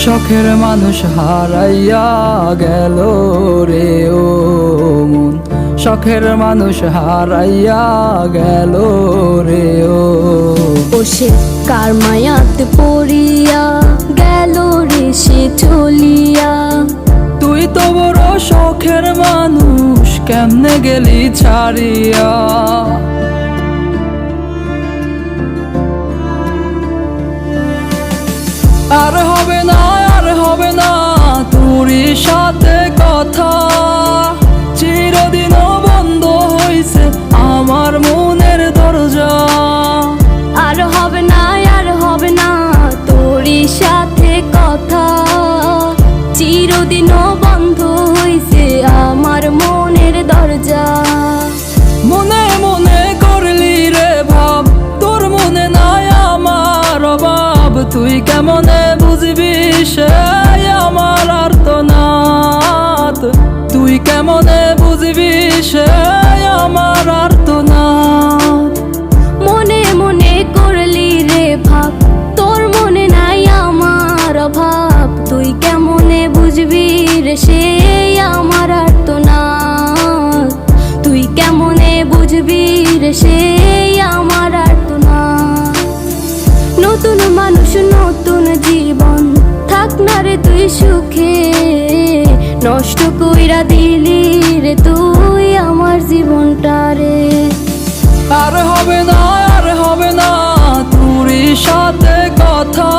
শখের মানুষ হারাইয়া গেল রে ও মন, শখের মানুষ হারাইয়া গেল রে ও। সে কার মায়াতে পড়িয়া গেল রে সে চলিয়া। তুই তো বড় শখের মানুষ, কেমনে গেলি ছাড়িয়া। আর হবে না, আর হবে না তোরই সাথে কথা, চিরদিনও বন্ধ হইছে আমার মনের দরজা। আর হবে না, আর হবে না তোরই সাথে কথা, চিরদিনও বন্ধ হইছে আমার মনের দরজা। মনে মনে করলি রে ভাব, তোর মনে নাই আমার অভাব। তুই কেমনে বুঝবি সে আমার আর্তনাদ, তুই কেমনে বুঝবি সে আমার আর্তনাদ। মনে মনে করলি রে ভাব, তোর মনে নাই আমার অভাব। তুই কেমনে বুঝবি রে সে আমার আর্তনাদ, তুই কেমনে বুঝবি রে সে আমার আর্তনাদ। নতুন মানুষ নতুন জীবন, থাক না রে তুই সুখে, নষ্ট কইরা দিলি রে তুই আমার জীবনটা রে। আর হবে না, আর হবে না তোরই সাথে কথা,